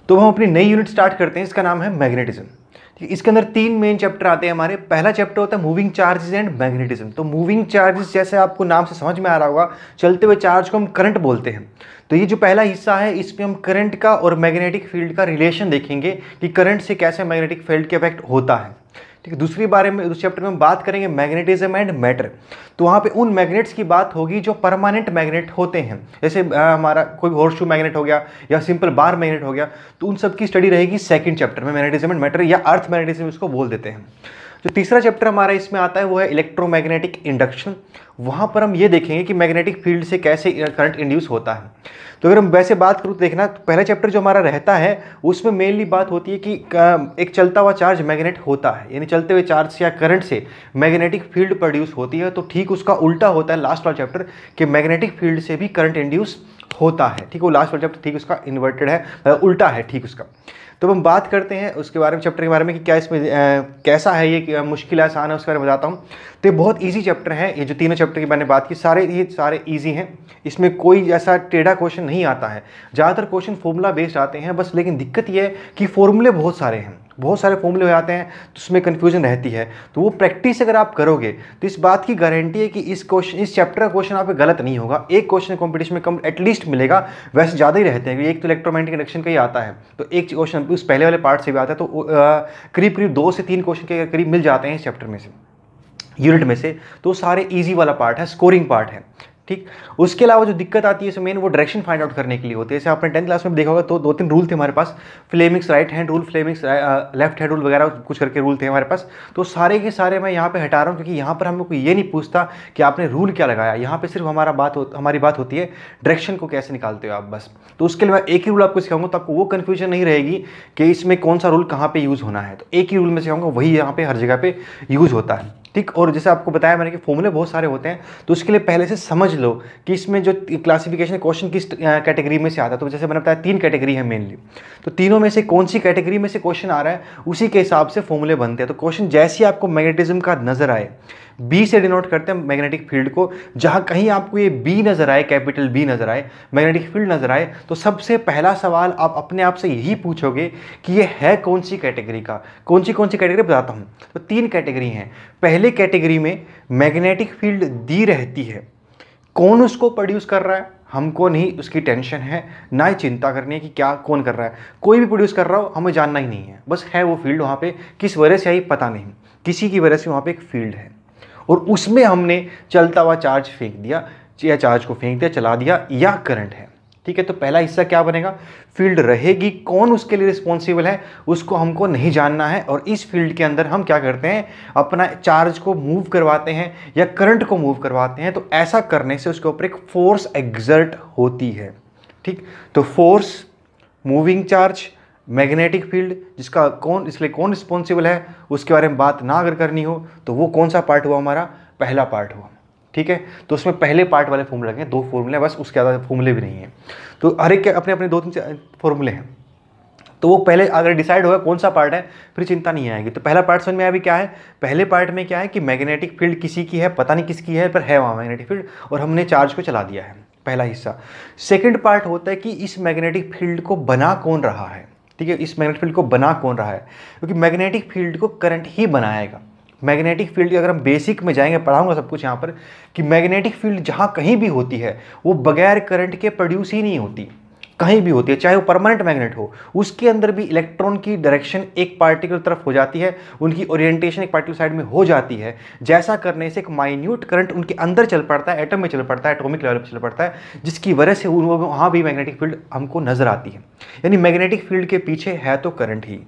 तो हम अपनी नई यूनिट स्टार्ट करते हैं, इसका नाम है मैग्नेटिज्म। ठीक है, इसके अंदर 3 मेन चैप्टर आते हैं हमारे। पहला चैप्टर होता है मूविंग चार्जेस एंड मैग्नेटिज्म। तो मूविंग चार्जेस जैसे आपको नाम से समझ में आ रहा होगा, चलते हुए चार्ज को हम करंट बोलते हैं। तो ये जो पहला हिस्सा है इसमें हम करंट का और मैग्नेटिक फील्ड का रिलेशन देखेंगे कि करंट से कैसे मैग्नेटिक फील्ड के इफेक्ट होता है। ठीक है, उस चैप्टर में हम बात करेंगे मैग्नेटिज्म एंड मैटर। तो वहाँ पे उन मैग्नेट्स की बात होगी जो परमानेंट मैग्नेट होते हैं, जैसे हमारा कोई हॉर्सशू मैग्नेट हो गया या सिंपल बार मैग्नेट हो गया। तो उन सब की स्टडी रहेगी सेकंड चैप्टर में, मैग्नेटिज्म एंड मैटर या अर्थ मैग्नेटिज्म इसको बोल देते हैं। जो तीसरा चैप्टर हमारा इसमें आता है वो है इलेक्ट्रोमैग्नेटिक इंडक्शन। वहाँ पर हम ये देखेंगे कि मैग्नेटिक फील्ड से कैसे करंट इंड्यूस होता है। तो अगर हम वैसे बात करूँ तो देखना, पहला चैप्टर जो हमारा रहता है उसमें मेनली बात होती है कि एक चलता हुआ चार्ज मैग्नेट होता है, यानी चलते हुए चार्ज से या करंट से मैग्नेटिक फील्ड प्रोड्यूस होती है। तो ठीक उसका उल्टा होता है लास्ट वाला चैप्टर कि मैग्नेटिक फील्ड से भी करंट इंड्यूस होता है। ठीक, वो लास्ट वाला चैप्टर ठीक उसका इन्वर्टेड है, उल्टा है ठीक उसका। तो हम बात करते हैं उसके बारे में, चैप्टर के बारे में कि क्या इसमें कैसा है, ये मुश्किल आसान है, उसके बारे में बताता हूँ। तो ये बहुत इजी चैप्टर है। ये जो तीनों चैप्टर की मैंने बात की सारे इजी हैं, इसमें कोई ऐसा टेढ़ा क्वेश्चन नहीं आता है। ज़्यादातर क्वेश्चन फॉर्मूला बेस्ड आते हैं बस, लेकिन दिक्कत ये है कि फॉर्मूले बहुत सारे हैं, बहुत सारे फॉर्मूले हो जाते हैं तो उसमें कन्फ्यूजन रहती है। तो वो प्रैक्टिस अगर आप करोगे तो इस बात की गारंटी है कि इस चैप्टर का क्वेश्चन आप पे गलत नहीं होगा। एक क्वेश्चन कंपटीशन में कम एटलीस्ट मिलेगा, वैसे ज़्यादा ही रहते हैं। एक तो इलेक्ट्रोमैग्नेटिक इंडक्शन का ही आता है, तो एक क्वेश्चन उस पहले वाले पार्ट से भी आता है। तो करीब करीब 2 से 3 क्वेश्चन के करीब मिल जाते हैं इस चैप्टर में से, यूनिट में से। तो सारे ईजी वाला पार्ट है, स्कोरिंग पार्ट है। ठीक, उसके अलावा जो दिक्कत आती है इसमें मेन वो डायरेक्शन फाइंड आउट करने के लिए होती है। जैसे आपने 10th क्लास में देखा होगा तो 2-3 रूल थे हमारे पास, Fleming's right hand rule, Fleming's left hand rule वगैरह कुछ करके रूल थे हमारे पास। तो सारे के सारे मैं यहाँ पे हटा रहा हूँ क्योंकि यहाँ पर हम लोग को ये नहीं पूछता कि आपने रूल क्या लगाया। यहाँ पे सिर्फ हमारी बात होती है डायरेक्शन को कैसे निकालते हो आप, बस। तो उसके लिए मैं एक ही रूल आपको सिखाऊंगा, तो आपको वो कन्फ्यूजन नहीं रहेगी कि इसमें कौन सा रूल कहाँ पर यूज़ होना है। तो एक ही रूल में सिखाऊंगा, वही यहाँ पे हर जगह पर यूज़ होता है। ठीक, और जैसे आपको बताया मैंने कि फॉर्मूले बहुत सारे होते हैं, तो उसके लिए पहले से समझ लो कि इसमें जो क्लासिफिकेशन क्वेश्चन किस कैटेगरी में से आता है। तो जैसे मैंने बताया 3 कैटेगरी है मेनली, तो तीनों में से कौन सी कैटेगरी में से क्वेश्चन आ रहा है उसी के हिसाब से फॉर्मूले बनते हैं। तो क्वेश्चन जैसे ही आपको मैग्नेटिज्म का नजर आए, बी से डिनोट करते हैं मैग्नेटिक फील्ड को, जहां कहीं आपको ये बी नजर आए, कैपिटल बी नजर आए, मैग्नेटिक फील्ड नजर आए, तो सबसे पहला सवाल आप अपने आप से यही पूछोगे कि ये है कौन सी कैटेगरी का। कौन सी कैटेगरी बताता हूं। तो 3 कैटेगरी हैं। पहले कैटेगरी में मैग्नेटिक फील्ड दी रहती है, कौन उसको प्रोड्यूस कर रहा है हमको नहीं उसकी टेंशन है, ना ही चिंता करनी है कि क्या कौन कर रहा है। कोई भी प्रोड्यूस कर रहा हो हमें जानना ही नहीं है, बस है वो फील्ड वहाँ पे, किस वजह से आई पता नहीं, किसी की वजह से वहाँ पे एक फील्ड है और उसमें हमने चलता हुआ चार्ज फेंक दिया, या चार्ज को फेंक दिया, चला दिया, या करंट है। ठीक है, तो पहला हिस्सा क्या बनेगा, फील्ड रहेगी, कौन उसके लिए रिस्पॉन्सिबल है उसको हमको नहीं जानना है। और इस फील्ड के अंदर हम क्या करते हैं, अपना चार्ज को मूव करवाते हैं या करंट को मूव करवाते हैं। तो ऐसा करने से उसके ऊपर एक फोर्स एग्जर्ट होती है। ठीक, तो force, moving charge, magnetic field, इसलिए कौन रिस्पॉन्सिबल है उसके बारे में बात ना अगर करनी हो तो वो कौन सा पार्ट हुआ, हमारा पहला पार्ट हुआ। ठीक है, तो उसमें पहले पार्ट वाले फॉर्मूले लगे, 2 फॉर्मूले बस, उसके ज़्यादा फॉर्मूले भी नहीं है। तो हर एक के अपने अपने 2-3 फॉर्मूले हैं। तो वो पहले अगर डिसाइड होगा कौन सा पार्ट है फिर चिंता नहीं आएगी। तो पहला पार्ट समझ में आया भी क्या है। पहले पार्ट में क्या है कि मैग्नेटिक फील्ड किसी की है, पता नहीं किसकी है, पर है वहाँ मैग्नेटिक फील्ड और हमने चार्ज को चला दिया है, पहला हिस्सा। सेकेंड पार्ट होता है कि इस मैग्नेटिक फील्ड को बना कौन रहा है। ठीक है, इस मैग्नेटिक फील्ड को बना कौन रहा है, क्योंकि मैग्नेटिक फील्ड को करंट ही बनाएगा। मैग्नेटिक फील्ड की अगर हम बेसिक में जाएंगे, पढ़ाऊंगा सब कुछ यहाँ पर, कि मैग्नेटिक फील्ड जहाँ कहीं भी होती है वो बगैर करंट के प्रोड्यूस ही नहीं होती, कहीं भी होती है, चाहे वो परमानेंट मैग्नेट हो। उसके अंदर भी इलेक्ट्रॉन की डायरेक्शन एक पार्टिकुलर तरफ हो जाती है, उनकी ओरिएंटेशन एक पार्टिकुलर साइड में हो जाती है। जैसा करने से एक माइन्यूट करंट उनके अंदर चल पड़ता है, एटम में चल पड़ता है, एटॉमिक लेवल पर चल पड़ता है, जिसकी वजह से वहाँ भी मैग्नेटिक फील्ड हमको नजर आती है। यानी मैग्नेटिक फील्ड के पीछे है तो करंट ही।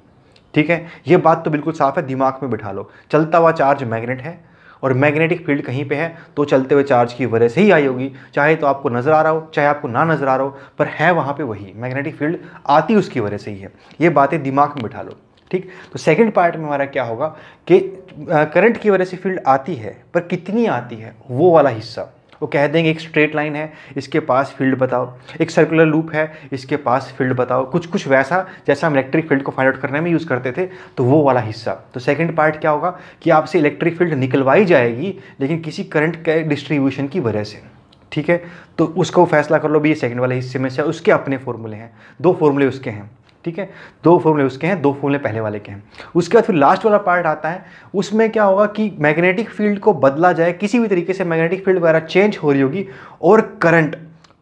ठीक है, ये बात तो बिल्कुल साफ है, दिमाग में बिठा लो। चलता हुआ चार्ज मैग्नेट है और मैग्नेटिक फील्ड कहीं पे है तो चलते हुए चार्ज की वजह से ही आई होगी, चाहे तो आपको नजर आ रहा हो चाहे आपको ना नजर आ रहा हो, पर है वहाँ पे वही मैग्नेटिक फील्ड आती उसकी वजह से ही है। ये बातें दिमाग में बिठा लो। ठीक, तो सेकंड पार्ट में हमारा क्या होगा कि करंट की वजह से फील्ड आती है पर कितनी आती है, वो वाला हिस्सा। वो कह देंगे एक स्ट्रेट लाइन है, इसके पास फील्ड बताओ, एक सर्कुलर लूप है, इसके पास फील्ड बताओ, कुछ वैसा जैसा हम इलेक्ट्रिक फील्ड को फाइंड आउट करने में यूज़ करते थे, तो वो वाला हिस्सा। तो सेकंड पार्ट क्या होगा कि आपसे इलेक्ट्रिक फील्ड निकलवाई जाएगी लेकिन किसी करंट के डिस्ट्रीब्यूशन की वजह से। ठीक है, तो उसको फैसला कर लो भी, ये सेकंड वाले हिस्से में से उसके अपने फॉर्मूले हैं, 2 फॉर्मूले उसके हैं। ठीक है, 2 फॉर्मूले उसके हैं, 2 फॉर्मूले पहले वाले के हैं। उसके बाद फिर लास्ट वाला पार्ट आता है, उसमें क्या होगा कि मैग्नेटिक फील्ड को बदला जाए, किसी भी तरीके से मैग्नेटिक फील्ड वगैरह चेंज हो रही होगी और करंट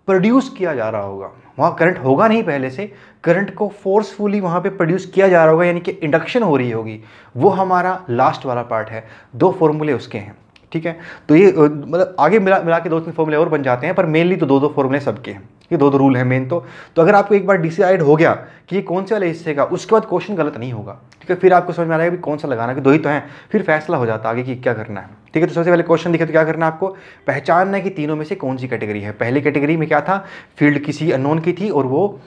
प्रोड्यूस किया जा रहा होगा। वहाँ करंट होगा नहीं पहले से, करंट को फोर्सफुली वहाँ पे प्रोड्यूस किया जा रहा होगा, यानी कि इंडक्शन हो रही होगी। वो हमारा लास्ट वाला पार्ट है, 2 फॉर्मूले उसके हैं। ठीक है, तो ये मतलब आगे मिला के 2-3 फॉर्मूले और बन जाते हैं, पर मेनली तो 2-2 फॉर्मूले सबके हैं, ये 2-2 रूल है मेन। तो अगर आपको एक बार डिसाइड हो गया कि ये कौन से वाले हिस्से का, उसके बाद क्वेश्चन गलत नहीं होगा। ठीक है, फिर आपको समझ में आ रहा है कि कौन सा लगाना, कि 2 ही तो हैं, फिर फैसला हो जाता है आगे कि क्या करना है। ठीक है, तो सबसे पहले क्वेश्चन दिखे तो क्या करना है आपको, पहचानना है कि तीनों में से कौन सी कैटेगरी है। पहली कैटेगरी में क्या था, फील्ड किसी अननोन की थी और वो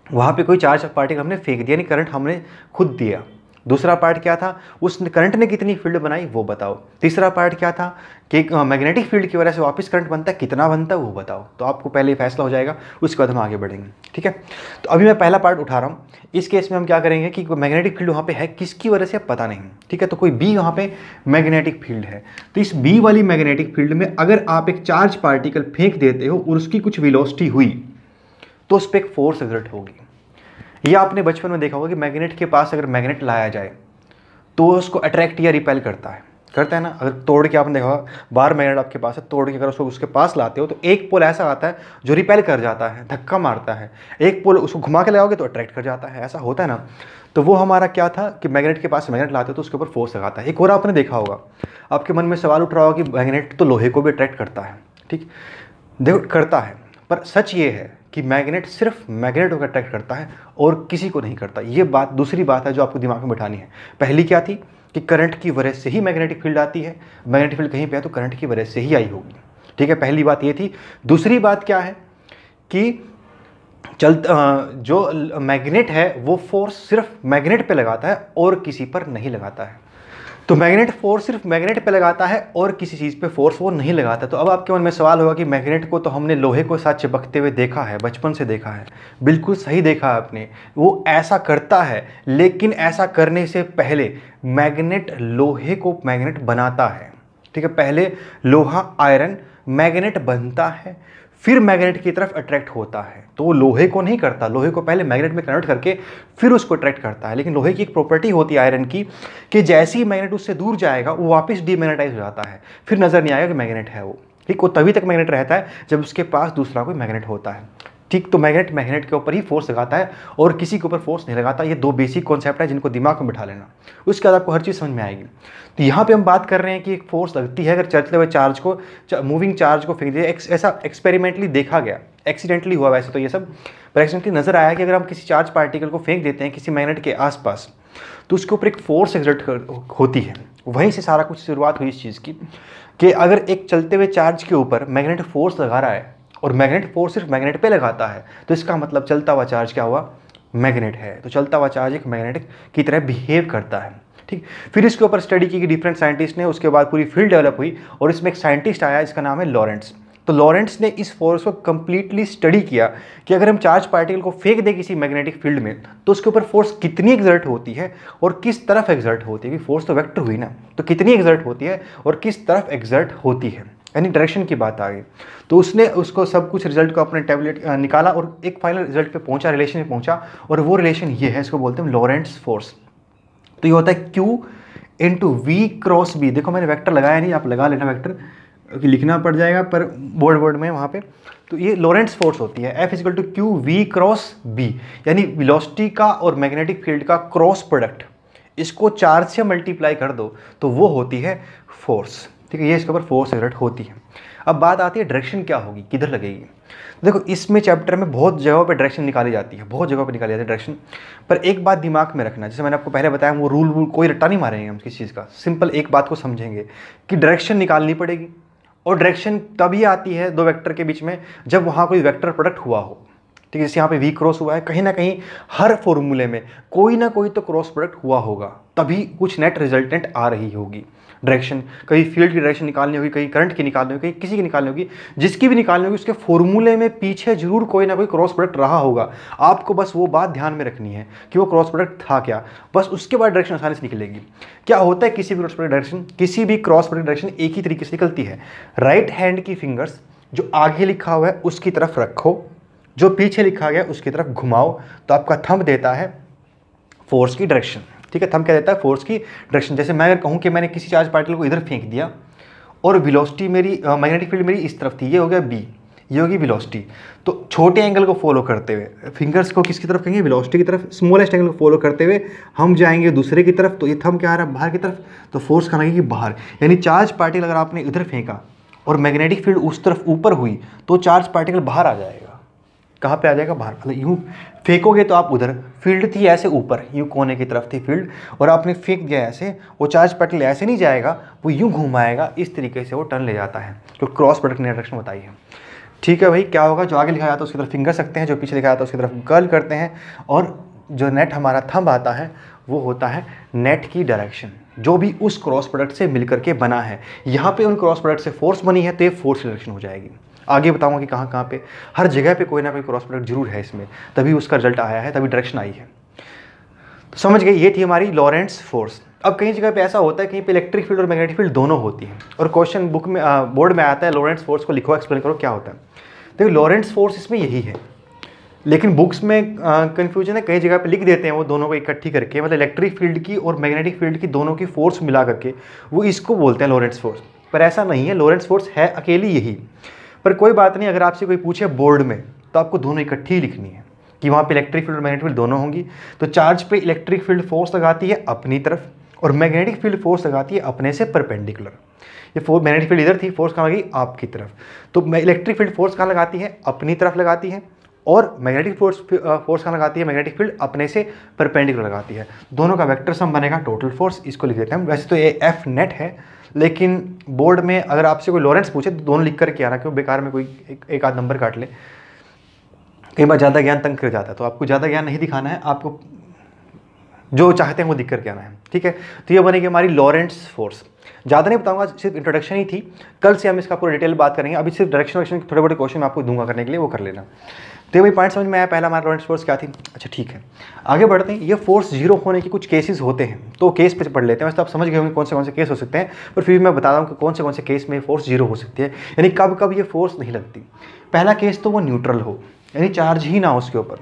वहाँ पे कोई चार्ज पार्टिकल हमने फेंक दिया, यानी करंट हमने खुद दिया। दूसरा पार्ट क्या था, उस करंट ने कितनी फील्ड बनाई वो बताओ। तीसरा पार्ट क्या था कि मैग्नेटिक फील्ड की वजह से वापस करंट बनता है, कितना बनता है वो बताओ। तो आपको पहले फैसला हो जाएगा, उसके बाद हम आगे बढ़ेंगे। ठीक है, तो अभी मैं पहला पार्ट उठा रहा हूँ। इस केस में हम क्या करेंगे कि मैग्नेटिक फील्ड वहाँ पे है, किसकी वजह से पता नहीं। ठीक है, तो कोई बी वहाँ पे मैग्नेटिक फील्ड है, तो इस बी वाली मैग्नेटिक फील्ड में अगर आप एक चार्ज पार्टिकल फेंक देते हो और उसकी कुछ वेलोसिटी हुई तो उस पर एक फोर्स एक्सर्ट होगी। ये आपने बचपन में देखा होगा कि मैग्नेट के पास अगर मैग्नेट लाया जाए तो उसको अट्रैक्ट या रिपेल करता है ना। अगर तोड़ के आपने देखा होगा, बाहर मैग्नेट आपके पास है, तोड़ के अगर उसको उसके पास लाते हो तो एक पोल ऐसा आता है जो रिपेल कर जाता है, धक्का मारता है। एक पोल उसको घुमा के लगाओगे तो अट्रैक्ट कर जाता है, ऐसा होता है ना। तो वो हमारा क्या था कि मैग्नेट के पास मैग्नेट लाते हो तो उसके ऊपर फोर्स लगाता है। एक और आपने देखा होगा, आपके मन में सवाल उठ रहा होगा कि मैग्नेट तो लोहे को भी अट्रैक्ट करता है। ठीक, देखो करता है, पर सच ये है कि मैग्नेट सिर्फ मैग्नेट को अट्रैक्ट करता है और किसी को नहीं करता। ये बात दूसरी बात है जो आपको दिमाग में बिठानी है। पहली क्या थी कि करंट की वजह से ही मैग्नेटिक फील्ड आती है, मैग्नेटिक फील्ड कहीं पे है तो करंट की वजह से ही आई होगी। ठीक है, पहली बात ये थी। दूसरी बात क्या है कि जो मैग्नेट है वो फोर्स सिर्फ मैग्नेट पे लगाता है और किसी पर नहीं लगाता है। तो मैग्नेट फोर्स सिर्फ मैग्नेट पे लगाता है और किसी चीज़ पे फोर्स वो नहीं लगाता। तो अब आपके मन में सवाल होगा कि मैग्नेट को तो हमने लोहे को साथ चिपकते हुए देखा है, बचपन से देखा है। बिल्कुल सही देखा है आपने, वो ऐसा करता है, लेकिन ऐसा करने से पहले मैग्नेट लोहे को मैग्नेट बनाता है। ठीक है, पहले लोहा आयरन मैग्नेट बनता है, फिर मैग्नेट की तरफ अट्रैक्ट होता है। तो वो लोहे को नहीं करता, लोहे को पहले मैग्नेट में कन्वर्ट करके फिर उसको अट्रैक्ट करता है। लेकिन लोहे की एक प्रॉपर्टी होती है आयरन की कि जैसे ही मैग्नेट उससे दूर जाएगा वो वापस डीमैग्नेटाइज हो जाता है, फिर नजर नहीं आएगा कि मैग्नेट है वो। ठीक, वो तभी तक मैग्नेट रहता है जब उसके पास दूसरा कोई मैग्नेट होता है। ठीक, तो मैग्नेट के ऊपर ही फोर्स लगाता है और किसी के ऊपर फोर्स नहीं लगाता। ये 2 बेसिक कॉन्सेप्ट है जिनको दिमाग में बिठा लेना, उसके बाद आपको हर चीज़ समझ में आएगी। तो यहाँ पे हम बात कर रहे हैं कि एक फोर्स लगती है अगर चलते हुए चार्ज को, मूविंग चार्ज को फेंक दिया। ऐसा एक्सपेरिमेंटली देखा गया, एक्सीडेंटली हुआ वैसे तो ये सब, पर एक्सीडेंटली नजर आया कि अगर हम किसी चार्ज पार्टिकल को फेंक देते हैं किसी मैग्नेट के आसपास तो उसके ऊपर एक फोर्स एक्सर्ट होती है। वहीं से सारा कुछ शुरुआत हुई इस चीज़ की कि अगर एक चलते हुए चार्ज के ऊपर मैग्नेट फोर्स लगा रहा है और मैग्नेट फोर्स सिर्फ मैग्नेट पे लगाता है तो इसका मतलब चलता हुआ चार्ज क्या हुआ, मैग्नेट है। तो चलता हुआ चार्ज एक मैग्नेट की तरह बिहेव करता है। ठीक, फिर इसके ऊपर स्टडी की डिफरेंट साइंटिस्ट ने, उसके बाद पूरी फील्ड डेवलप हुई और इसमें एक साइंटिस्ट आया, इसका नाम है लॉरेंट्ज। तो लॉरेंट्ज ने इस फोर्स को कंप्लीटली स्टडी किया कि अगर हम चार्ज पार्टिकल को फेंक दें किसी मैग्नेटिक फील्ड में तो उसके ऊपर फोर्स कितनी एक्सर्ट होती है और किस तरफ एक्सर्ट होती है, क्योंकि फोर्स तो वेक्टर हुई ना, तो कितनी एक्सर्ट होती है और किस तरफ एक्सर्ट होती है, यानी डायरेक्शन की बात आ गई। तो उसने उसको सब कुछ रिजल्ट को अपने टैबलेट निकाला और एक फाइनल रिजल्ट पे पहुंचा, रिलेशन में पहुंचा, और वो रिलेशन ये है, इसको बोलते हैं लॉरेंट्ज फोर्स। तो ये होता है Q into we cross B. देखो मैंने वेक्टर लगाया नहीं, आप लगा लेना वेक्टर, लिखना पड़ जाएगा पर बोर्ड में वहाँ पे। तो ये लॉरेंट्ज फोर्स होती है, F equal to Q V cross B, यानी वेलोसिटी का और मैग्नेटिक फील्ड का क्रॉस प्रोडक्ट। इसको चार्ज से मल्टीप्लाई कर दो तो वो होती है फोर्स। ठीक है, ये इसके ऊपर फोर्स एक्सर्ट होती है। अब बात आती है डायरेक्शन क्या होगी, किधर लगेगी। देखो इसमें चैप्टर में बहुत जगहों पे डायरेक्शन निकाली जाती है, बहुत जगहों पे निकाली जाती है डायरेक्शन। पर एक बात दिमाग में रखना, जैसे मैंने आपको पहले बताया, वो रूल कोई रट्टा नहीं मारेंगे हम किसी चीज़ का, सिंपल एक बात को समझेंगे कि डायरेक्शन निकालनी पड़ेगी। और डायरेक्शन तभी आती है 2 वेक्टर के बीच में जब वहाँ कोई वेक्टर प्रोडक्ट हुआ हो। ठीक है, जैसे यहाँ पे वी क्रॉस हुआ है, कहीं ना कहीं हर फॉर्मूले में कोई ना कोई तो क्रॉस प्रोडक्ट हुआ होगा, तभी कुछ नेट रिजल्टेंट आ रही होगी डायरेक्शन। कहीं फील्ड की डायरेक्शन निकालनी होगी, कहीं करंट की निकालनी होगी, कहीं किसी की निकालनी होगी, जिसकी भी निकालनी होगी उसके फॉर्मूले में पीछे जरूर कोई ना कोई क्रॉस प्रोडक्ट रहा होगा। आपको बस वो बात ध्यान में रखनी है कि वो क्रॉस प्रोडक्ट था क्या, बस उसके बाद डायरेक्शन आसानी से निकलेगी। क्या होता है किसी भी क्रॉस प्रोडक्ट डायरेक्शन, किसी भी क्रॉस प्रोडक्ट डायरेक्शन एक ही तरीके से निकलती है। राइट हैंड की फिंगर्स जो आगे लिखा हुआ है उसकी तरफ रखो जो पीछे लिखा गया उसकी तरफ घुमाओ, तो आपका थंब देता है फोर्स की डायरेक्शन। ठीक है, थंब क्या देता है? फोर्स की डायरेक्शन। जैसे मैं अगर कहूँ कि मैंने किसी चार्ज पार्टिकल को इधर फेंक दिया और वेलोसिटी मेरी मैग्नेटिक फील्ड मेरी इस तरफ थी, ये हो गया बी, ये होगी वेलोसिटी। तो छोटे एंगल को फॉलो करते हुए फिंगर्स को किसकी तरफ कहेंगे? वेलोसिटी की तरफ। स्मॉलेस्ट एंगल को फॉलो करते हुए हम जाएंगे दूसरे की तरफ, तो ये थंब क्या आ रहा है? बाहर की तरफ, तो फोर्स कहाँ लगेगी? बाहर। यानी चार्ज पार्टिकल अगर आपने इधर फेंका और मैग्नेटिक फील्ड उस तरफ ऊपर हुई तो चार्ज पार्टिकल बाहर आ जाएगा। कहाँ पे आ जाएगा? बाहर। मतलब यूँ फेंकोगे तो आप उधर, फील्ड थी ऐसे ऊपर, यूँ कोने की तरफ थी फील्ड, और आपने फेंक दिया ऐसे, वो चार्ज पार्टिकल ऐसे नहीं जाएगा, वो यूँ घुमाएगा, इस तरीके से वो टर्न ले जाता है। तो क्रॉस प्रोडक्ट ने डायरेक्शन बताई है। ठीक है भाई, क्या होगा? जो आगे लिखा जाता है उसकी तरफ फिंगर सकते हैं, जो पीछे लिखा जाता है उसकी तरफ कर्ल करते हैं, और जो नेट हमारा थंब आता है वो होता है नेट की डायरेक्शन, जो भी उस क्रॉस प्रोडक्ट से मिलकर के बना है। यहाँ पे उन क्रॉस प्रोडक्ट से फोर्स बनी है तो ये फोर्स डायरेक्शन हो जाएगी। आगे बताऊंगा कि कहाँ कहाँ पे, हर जगह पे कोई ना कोई क्रॉस प्रोडक्ट जरूर है इसमें, तभी उसका रिजल्ट आया है, तभी डायरेक्शन आई है। तो समझ गए, ये थी हमारी लॉरेंट्स फोर्स। अब कई जगह पे ऐसा होता है, कहीं पे इलेक्ट्रिक फील्ड और मैग्नेटिक फील्ड दोनों होती हैं, और क्वेश्चन बुक में बोर्ड में आता है लॉरेंट्स फोर्स को लिखो, एक्सप्लेन करो क्या होता है। देखो लॉरेंट्स फोर्स इसमें यही है, लेकिन बुक्स में कन्फ्यूजन है, कई जगह पे लिख देते हैं वो दोनों को इकट्ठी करके, मतलब इलेक्ट्रिक फील्ड की और मैग्नेटिक फील्ड की दोनों की फोर्स मिला करके वो इसको बोलते हैं लॉरेंट्स फोर्स। पर ऐसा नहीं है, लॉरेंट्स फोर्स है अकेली यही। पर कोई बात नहीं, अगर आपसे कोई पूछे बोर्ड में तो आपको दोनों इकट्ठी ही लिखनी है कि वहाँ पे इलेक्ट्रिक फील्ड और मैग्नेटिक फील्ड दोनों होंगी। तो चार्ज पे इलेक्ट्रिक फील्ड फोर्स लगाती है अपनी तरफ, और मैग्नेटिक फील्ड फोर्स लगाती है अपने से परपेंडिकुलर। ये मैग्नेटिक फील्ड इधर थी, फोर्स कहाँ लगी? आपकी तरफ। तो इलेक्ट्रिक फील्ड फोर्स कहाँ लगाती है? अपनी तरफ लगाती है, और मैग्नेटिक फोर्स कहाँ लगाती है? मैग्नेटिक फील्ड अपने से परपेंडिकुलर लगाती है। दोनों का वेक्टर सम बनेगा टोटल फोर्स, इसको लिख देते हैं हम। वैसे तो ये एफ नेट है, लेकिन बोर्ड में अगर आपसे कोई लॉरेंट्स पूछे तो दोनों लिख करके आना, क्यों बेकार में कोई एक आध नंबर काट ले। कई बार ज़्यादा ज्ञान तंग कर जाता है, तो आपको ज़्यादा ज्ञान नहीं दिखाना है, आपको जो चाहते हैं वो दिख करके आना है। ठीक है, तो ये बनेगी हमारी लॉरेंट्स फोर्स। ज़्यादा नहीं बताऊंगा, सिर्फ इंट्रोडक्शन ही थी, कल से हम इसका पूरा डिटेल बात करेंगे। अभी सिर्फ डायरेक्शन थोड़े बड़े क्वेश्चन मैं आपको दूंगा करने के लिए, वो कर लेना। तो ये भाई पॉइंट समझ में आया, पहला हमारा लॉरेंट्स फोर्स क्या थी। अच्छा ठीक है, आगे बढ़ते हैं। ये फोर्स जीरो होने के कुछ केसेस होते हैं, तो केस पे पढ़ लेते हैं। वैसे तो आप समझ गए होंगे कौन से केस हो सकते हैं, पर फिर भी मैं बता रहा हूँ कि कौन से केस में फोर्स जीरो हो सकती है, यानी कब कब ये फोर्स नहीं लगती। पहला केस तो वो न्यूट्रल हो, यानी चार्ज ही ना हो उसके ऊपर।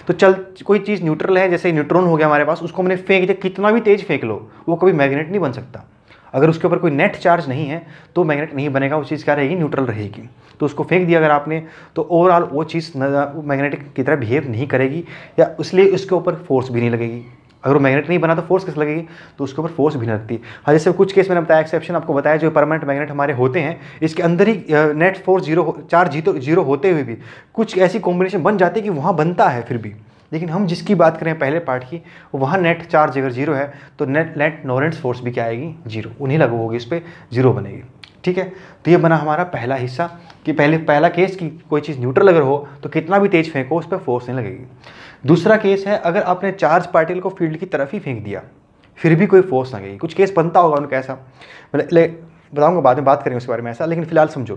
तो चल कोई चीज़ न्यूट्रल है, जैसे न्यूट्रॉन हो गया हमारे पास, उसको हमने फेंक दिया, कितना भी तेज फेंक लो वो कभी मैग्नेट नहीं बन सकता। अगर उसके ऊपर कोई नेट चार्ज नहीं है तो मैग्नेट नहीं बनेगा, वो चीज़ क्या रहेगी? न्यूट्रल रहेगी। तो उसको फेंक दिया अगर आपने, तो ओवरऑल वो चीज़ मैग्नेटिक की तरह बिहेव नहीं करेगी, या इसलिए उसके ऊपर फोर्स भी नहीं लगेगी। अगर वो मैग्नेट नहीं बना तो फोर्स किस लगेगी? तो उसके ऊपर फोर्स भी नहीं लगती। हाँ, जैसे कुछ केस मैंने बताया, एक्सेप्शन आपको बताया, जो परमानेंट मैग्नेट हमारे होते हैं, इसके अंदर ही net force zero, charge zero होते हुए भी कुछ ऐसी कॉम्बिनेशन बन जाती है कि वहाँ बनता है फिर भी। लेकिन हम जिसकी बात करें पहले पार्ट की, वहाँ नेट चार्ज अगर जीरो है तो नेट लॉरेंट्स फोर्स भी क्या आएगी? जीरो। उन्हीं लागू होगी, इस पर जीरो बनेगी। ठीक है, तो ये बना हमारा पहला हिस्सा कि पहला केस कि कोई चीज़ न्यूट्रल अगर हो तो कितना भी तेज फेंको उस पर फोर्स नहीं लगेगी। दूसरा केस है, अगर आपने चार्ज पार्टिकल को फील्ड की तरफ ही फेंक दिया फिर भी कोई फोर्स लगेगी। कुछ केस बनता होगा उनका ऐसा, मतलब बताऊंगा बाद में, बात करेंगे उसके बारे में ऐसा। लेकिन फिलहाल समझो,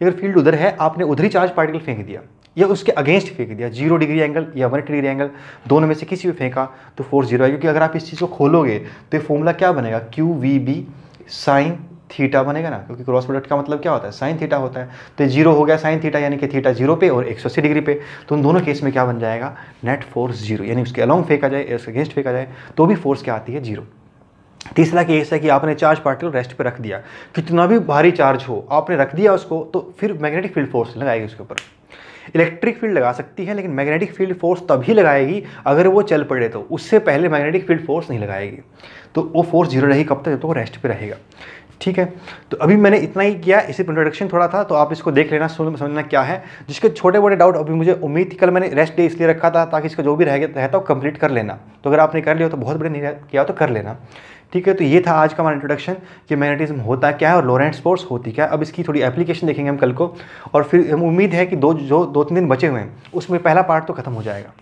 अगर फील्ड उधर है, आपने उधर ही चार्ज पार्टिकल फेंक दिया या उसके अगेंस्ट फेंक दिया, 0 डिग्री एंगल या 180 डिग्री एंगल, दोनों में से किसी भी फेंका तो फोर्स जीरो है। क्योंकि अगर आप इस चीज़ को खोलोगे तो ये फॉर्मूला क्या बनेगा? QVB साइन थीटा बनेगा ना, क्योंकि क्रॉस प्रोडक्ट का मतलब क्या होता है? साइन थीटा होता है। तो जीरो हो गया साइन थीटा, यानी कि थीटा जीरो पे और 180 डिग्री पे। तो उन दोनों केस में क्या बन जाएगा? नेट फोर्स जीरो, यानी उसके अलॉन्ग फेंका जाए, उसके अगेंस्ट फेंका जाए तो भी फोर्स क्या आती है? जीरो। तीसरा केस है कि आपने चार्ज पार्टिकल रेस्ट पे रख दिया, कितना भी भारी चार्ज हो आपने रख दिया उसको, तो फिर मैग्नेटिक फील्ड फोर्स लगाएगी उसके ऊपर। इलेक्ट्रिक फील्ड लगा सकती है, लेकिन मैग्नेटिक फील्ड फोर्स तभी लगाएगी अगर वो चल पड़े, तो उससे पहले मैग्नेटिक फील्ड फोर्स नहीं लगाएगी। तो वो फोर्स जीरो रहेगी कब तक? जब तो वो रेस्ट पे रहेगा। ठीक है, तो अभी मैंने इतना ही किया, इसी इंट्रोडक्शन थोड़ा था, तो आप इसको देख लेना, समझना क्या है। जिसके छोटे मोटे डाउट अभी मुझे उम्मीद थी, कल मैंने रेस्ट डे इसलिए रखा था ताकि इसका जो भी रहता वो कंप्लीट कर लेना। तो अगर आपने कर लिया तो बहुत बड़े, नहीं किया तो कर लेना। ठीक है, तो ये था आज का हमारा इंट्रोडक्शन कि मैग्नेटिज्म होता क्या है और लॉरेंट्स फोर्स होती क्या है। अब इसकी थोड़ी एप्लीकेशन देखेंगे हम कल को, और फिर हम उम्मीद है कि दो तीन दिन बचे हुए हैं उसमें पहला पार्ट तो खत्म हो जाएगा।